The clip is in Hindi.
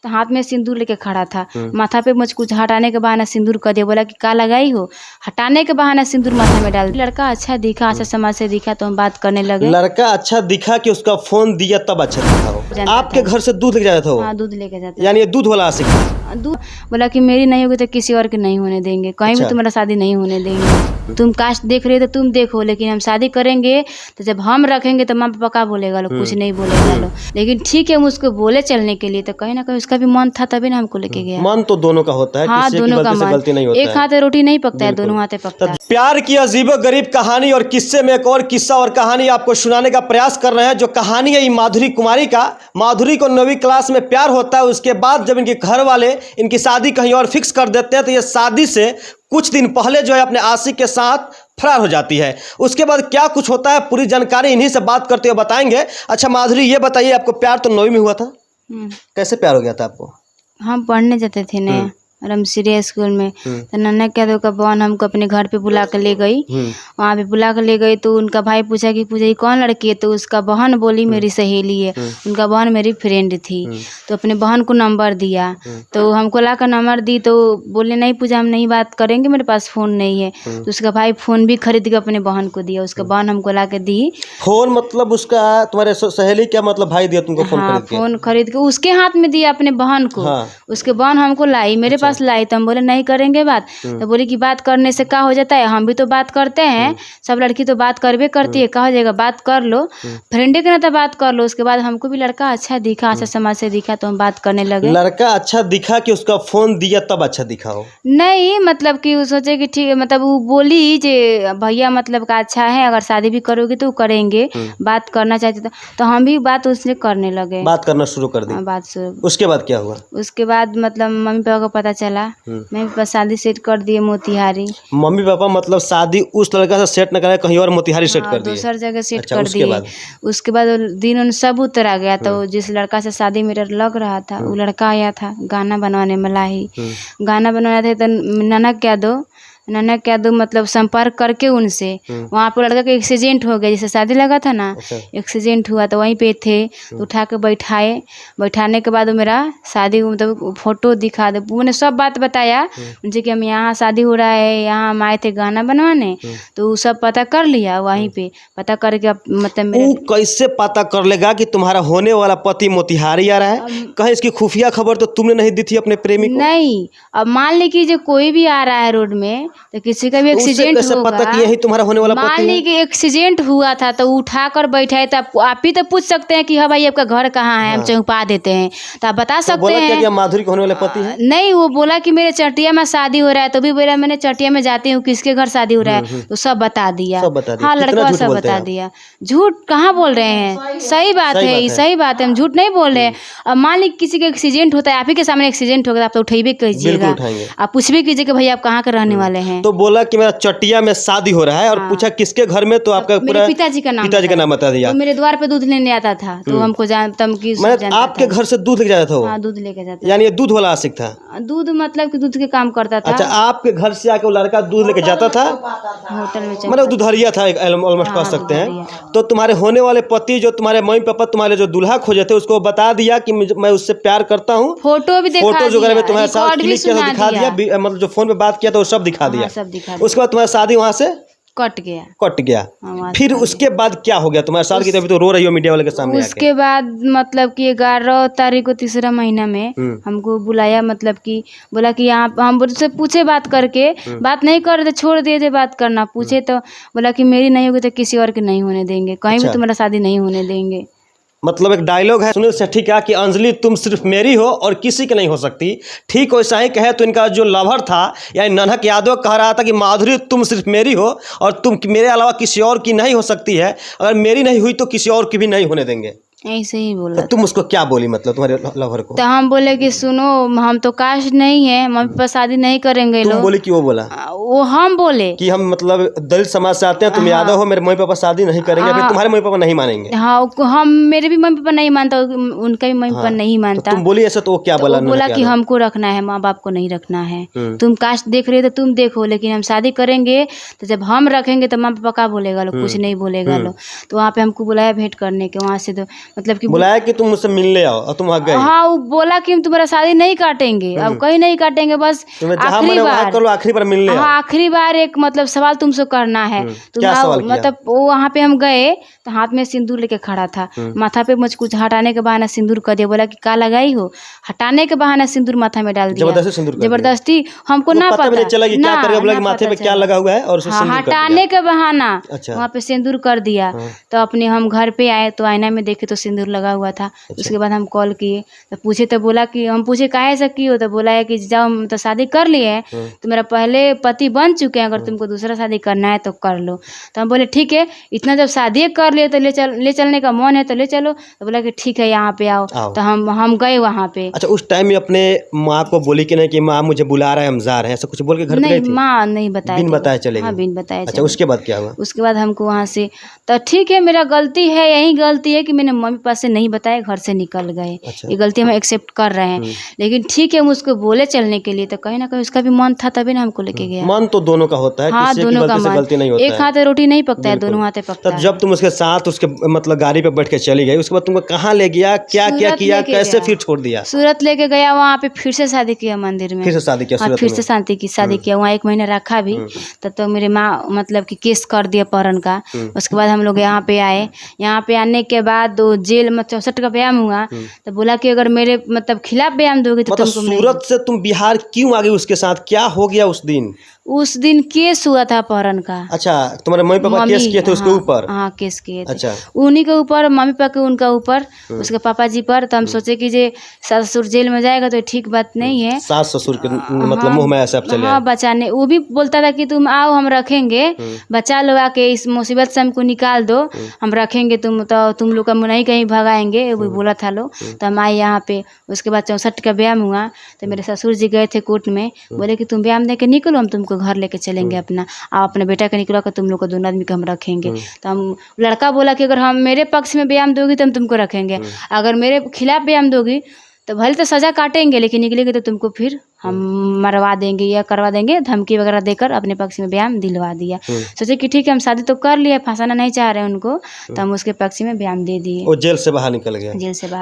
तो हाथ में सिंदूर लेके खड़ा था। माथा पे मुझ कुछ हटाने के बहाना सिंदूर कर दिया। बोला कि का लगाई हो, हटाने के बहाना सिंदूर माथा में डाल। लड़का अच्छा दिखा, अच्छा समाज से दिखा तो हम बात करने लगे। लड़का अच्छा दिखा कि उसका फोन दिया तब अच्छा दिखा हो। आपके घर से दूध लेके जाता था वो? हाँ, दूध लेके जाता। यानी ये दूध वाला आशिक था। दूध बोला कि मेरी नहीं होगी तो किसी और की नहीं होने देंगे, कहीं भी तुम्हारा शादी नहीं होने देंगे। तुम कास्ट देख रहे हो तो तुम देखो, लेकिन हम शादी करेंगे तो जब हम रखेंगे तो माँ पापा का बोलेगा लोग, कुछ नहीं बोलेगा लोग। लेकिन ठीक है, हम उसको बोले चलने के लिए, तो कहीं ना कहीं उसका भी मन था तभी ना हमको लेके गया। मन तो दोनों का होता है। हाँ, किसी दोनों का मन। गलती नहीं होता एक हाथ रोटी नहीं पकता है, दोनों हाथे पकता है। प्यार की अजीबोगरीब कहानी और किस्से में एक और किस्सा और कहानी आपको सुनाने का प्रयास कर रहे हैं। जो कहानी है ये माधुरी कुमारी का। माधुरी को 9वीं क्लास में प्यार होता है। उसके बाद जब इनके घर वाले इनकी शादी कहीं और फिक्स कर देते हैं तो ये शादी से कुछ दिन पहले जो है अपने आशिक के साथ फरार हो जाती है। उसके बाद क्या कुछ होता है पूरी जानकारी इन्हीं से बात करते हुए बताएंगे। अच्छा माधुरी, ये बताइए, आपको प्यार तो 9वीं में हुआ था, कैसे प्यार हो गया था आपको? हम पढ़ने जाते थे ना रमसिरिया स्कूल में, तो नन्ना यादव का बहन हमको अपने घर पे बुला कर ले गई। वहाँ पे बुला कर ले गई तो उनका भाई पूछा कि पूछा कौन लड़की है, तो उसका बहन बोली मेरी सहेली है। उनका बहन मेरी फ्रेंड थी, तो अपने बहन को नंबर दिया। तो हमको ला कर नंबर दी तो बोले नहीं पूजा हम नहीं बात करेंगे, मेरे पास फ़ोन नहीं है। तो उसका भाई फ़ोन भी खरीद के अपने बहन को दिया। उसका बहन हमको ला के दी फ़ोन। मतलब उसका तुम्हारे सहेली क्या मतलब भाई दिया तुमको फ़ोन? हाँ, फ़ोन खरीद के उसके हाथ में दिया अपने बहन को। उसके बहन हमको लाई, मेरे पास लाई, तो हम बोले नहीं करेंगे बात। तो बोले कि बात करने से क्या हो जाता है, हम भी तो बात करते हैं, सब लड़की तो बात करबे करती है, क्या हो जाएगा, बात कर लो, फ्रेंडे के नाते बात कर लो। उसके बाद हमको भी लड़का अच्छा दिखा, अच्छा समाज से दिखा तो हम बात करने लगे। लड़का अच्छा दिखा कि उसका फ़ोन दिया तब अच्छा दिखा हो? नहीं, मतलब कि वो सोचे कि ठीक, मतलब वो बोली जे भैया मतलब का अच्छा है, अगर शादी भी करोगे तो करेंगे, बात करना चाहते तो हम भी बात उससे करने लगे, बात करना शुरू कर दी। बात शुरू। उसके बाद क्या हुआ? उसके बाद मतलब मम्मी पापा को पता चला, मम्मी पापा शादी सेट कर दिए मोतिहारी। मम्मी पापा मतलब शादी उस लड़का से सेट न कराए, कहीं और मोतिहारी सेट कर दिए? दूसर जगह सेट अच्छा, कर दिए। उसके बाद दिन उन सब उतर आ गया। तो जिस लड़का से शादी मेरा लग रहा था वो लड़का आया था गाना बनवाने मलाही, गाना बनवाना था। तो ननक यादव मतलब संपर्क करके उनसे वहाँ पर लड़का का एक्सीडेंट हो गया, जैसे शादी लगा था ना, एक्सीडेंट हुआ तो वहीं पे थे। तो उठा के बैठाने के बाद वो मेरा शादी मतलब फ़ोटो दिखा दे, उन्होंने सब बात बताया मुझे कि हम यहाँ शादी हो रहा है, यहाँ हम आए थे गाना बनवाने। तो वो सब पता कर लिया वहीं पे, पता करके मतलब वो कैसे पता कर लेगा कि तुम्हारा होने वाला पति मोतिहारी आ रहा है? कहीं इसकी खुफिया खबर तो तुमने नहीं दी थी अपने प्रेमी को? नहीं, अब मान लीजिए जो कोई भी आ रहा है रोड में तो किसी का भी एक्सीडेंट होगा, पता कि यही तुम्हारा होने वाला पति है? मान लीजिए एक्सीडेंट हुआ था तो उठा कर बैठाए तो आप ही तो पूछ सकते हैं कि हाँ भाई आपका घर कहाँ है, हम चौपा देते हैं, तो आप बता सकते हैं। क्या माधुरी के होने वाले पति है? नहीं, वो बोला कि मेरे चटिया में शादी हो रहा है, तो भी बोला मैंने चटिया में जाती हूँ, किसके घर शादी हो रहा है, तो सब बता दिया। हाँ, लड़का सब बता दिया। झूठ कहाँ बोल रहे हैं, सही बात है, सही बात है, हम झूठ नहीं बोल रहे हैं। अब मान लीजिए किसी का एक्सीडेंट होता है, आप ही के सामने एक्सीडेंट होगा, आप तो उठेबे कीजिएगा, आप पूछ भी कीजिए कि भैया आप कहाँ के रहने वाले हैं। तो बोला कि मेरा चटिया में शादी हो रहा है और पूछा किसके घर में, तो आपका पूरा पिताजी का नाम बता दिया। तो मेरे द्वार पे दूध लेने आता था तो हमको आपके घर से दूध लेके जाता था वो? हाँ, दूध लेके जाता। यानी ये दूध वाला आशिक था? दूध मतलब कि दूध के काम करता था। अच्छा, आपके घर से आके वो लड़का दूध लेके जाता था होटल में, मतलब दुधरिया था ऑलमोस्ट कह सकते हैं। तो तुम्हारे होने वाले पति जो तुम्हारे मम्मी पापा तुम्हारे जो दूल्हा खोजे थे उसको बता दिया कि मैं उससे प्यार करता हूँ, फोटो भी दिखा फोटो वगैरह में तुम्हारे साथ क्लिक किया दिखा दिया, मतलब जो फोन पे बात किया था वो सब दिखा दिया। उसके बाद तुम्हारी शादी वहाँ से कट गया। फिर उसके बाद क्या हो गया तुम्हारे साथ की? तभी तो रो रही हो मीडिया वाले के सामने। उसके बाद मतलब कि 11 तारीख को 3रा महीना में हमको बुलाया, मतलब कि बोला कि यहाँ हम से पूछे बात करके, बात नहीं कर रहे थे, छोड़ दिए थे बात करना। पूछे तो बोला कि मेरी नहीं होगी तो किसी और की नहीं होने देंगे, कहीं भी तुम्हारा शादी नहीं होने देंगे। मतलब एक डायलॉग है सुनील शेट्टी का कि अंजलि तुम सिर्फ मेरी हो और किसी की नहीं हो सकती। ठीक वैसा ही कहे तो इनका जो लवर था यानी नन्हक यादव कह रहा था कि माधुरी तुम सिर्फ मेरी हो और तुम मेरे अलावा किसी और की नहीं हो सकती है, अगर मेरी नहीं हुई तो किसी और की भी नहीं होने देंगे। ऐसे ही बोला। तो तुम उसको क्या बोली, मतलब तुम्हारे लवर को? तो हम बोले कि सुनो हम तो कास्ट नहीं है, मम्मी पापा शादी नहीं करेंगे। तुम बोले कि वो बोला? वो हम बोले कि हम मतलब दलित समाज से आते हैं, तुम यादव हो, मेरे मम्मी पापा शादी नहीं करेंगे। फिर तुम्हारे मम्मी पापा नहीं मानेंगे? हाँ, हम मेरे भी मम्मी पापा नहीं मानता, उनका भी मम्मी पापा नहीं मानता। तो तुम बोली ऐसा, तो वो क्या बोला? बोला कि हमको रखना है, माँ बाप को नहीं रखना है। तुम कास्ट देख रहे हो तो तुम देखो, लेकिन हम शादी करेंगे तो जब हम रखेंगे तो माँ पापा का बोलेगा लोग, कुछ नहीं बोलेगा लोग। तो वहाँ पे हमको बुलाया भेंट करने के, वहाँ से तो मतलब कि बुलाया कि तुम मुझसे मिलने आओ और तुम वहाँ गए। हाँ, वो बोला कि हम तुम्हारा शादी नहीं काटेंगे, अब कहीं नहीं काटेंगे, बस तुम्हें जहाँ आखिरी मने वहाँ बार। कर लो, आखिरी बार मिलने आओ। हाँ, आखिरी बार एक मतलब सवाल तुमसे करना है। तुम क्या आओ, सवाल किया? मतलब वो वहाँ पे हम गए तो हाथ में सिंदूर लेके खड़ा था, माथा पे मुझ कुछ हटाने के बहाना सिंदूर कर दिया, बोला कि का लगाई हो, हटाने के बहाना सिंदूर माथा में डाल दिया, जबरदस्ती सिंदूर कर दिया। जबरदस्ती। हमको ना पता भी नहीं चला कि क्या ना, करेगा, बोला कि ना माथे पता पे क्या चला। लगा हुआ है और उसमें हाँ, सिंदूर कर दिया। हटाने के बहाना अच्छा। वहाँ पे सिंदूर कर दिया। तो अपने हम घर पे आए तो आईना में देखे तो सिंदूर लगा हुआ था। उसके बाद हम कॉल किए तो पूछे, तो बोला कि हम पूछे काहे से की हो, तो बोला है कि जाओ हम तो शादी कर लिए हैं, तो मेरा पहले पति बन चुके हैं, अगर तुमको दूसरा शादी करना है तो कर लो। तो हम बोले ठीक है, इतना जब शादी कर लिए तो ले चलने का मन है तो ले चलो। तो बोला कि ठीक है, यहाँ पे आओ। तो हम गए वहाँ पे। अच्छा, उस टाइम में अपने माँ को बोली कि नहीं कि माँ मुझे बुला रहा है, हम जा रहे हैं, ऐसा कुछ बोल के घर पे गई नहीं, थी? माँ नहीं बताए बिन थे। बताए चले हाँ, गए। बिन बताए अच्छा, चले। उसके बाद क्या हुआ? उसके बाद हमको वहाँ से, तो ठीक है, मेरा गलती है, यही गलती है कि मैंने मम्मी पापा से नहीं बताया, घर से निकल गए। अच्छा। ये गलती हम एक्सेप्ट कर रहे हैं, लेकिन ठीक है, हम उसको बोले चलने के लिए, तो कहीं ना कहीं उसका भी मन था, तभी ना हमको लेके गया। मन तो दोनों का होता है, हाँ, किसी की दोनों का गलती से मन। गलती नहीं होता एक है। हाथ रोटी नहीं पकता है, बिल्कुल। दोनों हाथे पकता तब है। जब तुम उसके साथ उसके मतलब गाड़ी पे बैठ के चली गई, उसके बाद तुमको कहाँ ले गया, क्या क्या सूरत किया, लेके कैसे गया। फिर छोड़ दिया? सूरत लेके गया, वहाँ पे फिर से शादी किया मंदिर में। फिर से शादी किया हाँ, सूरत फिर में? से शादी किया, वहाँ 1 महीना रखा भी। तब तो मेरे माँ मतलब कि केस कर दिया अपहरण का। उसके बाद हम लोग यहाँ पे आए। यहाँ पे आने के बाद वो जेल में 64 का बयान हुआ, तो बोला कि अगर मेरे मतलब खिलाफ बयान दोगे तो मतलब तुमको नहीं। सूरत से तुम बिहार क्यों आ गई उसके साथ, क्या हो गया उस दिन? उस दिन केस हुआ था अपहरण का। अच्छा, तुम्हारे मम्मी पापा केस किए थे उसके ऊपर? हाँ, केस किए थे। अच्छा। उन्हीं के ऊपर, मम्मी पापा के उनका ऊपर, उसके पापा जी पर। तो हम सोचे कि जे ससुर जेल में जाएगा तो ठीक बात नहीं है। सास ससुर के मतलब मुंह में ऐसे आप चले हाँ, आए। बचाने, वो भी बोलता था कि तुम आओ, हम रखेंगे, बचा लो आके, इस मुसीबत से हमको निकाल दो, हम रखेंगे, तुम लोग का नहीं कहीं भगाएंगे, वो बोला था लोग। तो हम आए यहाँ पे। उसके बाद 64 का बयान हुआ, तो मेरे ससुर जी गए थे कोर्ट में, बोले कि तुम बयान दे के निकलो, हम तुमको घर लेके चलेंगे अपना, आप अपने बेटा के निकलो कर, तुम लोग को दोनों आदमी को हम रखेंगे। तो हम, लड़का बोला कि अगर हम मेरे पक्ष में बयान दोगी तो हम तुमको रखेंगे, अगर मेरे खिलाफ बयान दोगी तो भले तो सज़ा काटेंगे, लेकिन निकलेगी तो तुमको फिर हम मरवा देंगे या करवा देंगे। धमकी वगैरह देकर अपने पक्ष में बयान दिलवा दिया। सोचे कि ठीक है, हम शादी तो कर लिए, फंसाना नहीं चाह रहे उनको, तो हम उसके पक्ष में बयान दे दिए। वो जेल से बाहर निकल गया। जेल से बाहर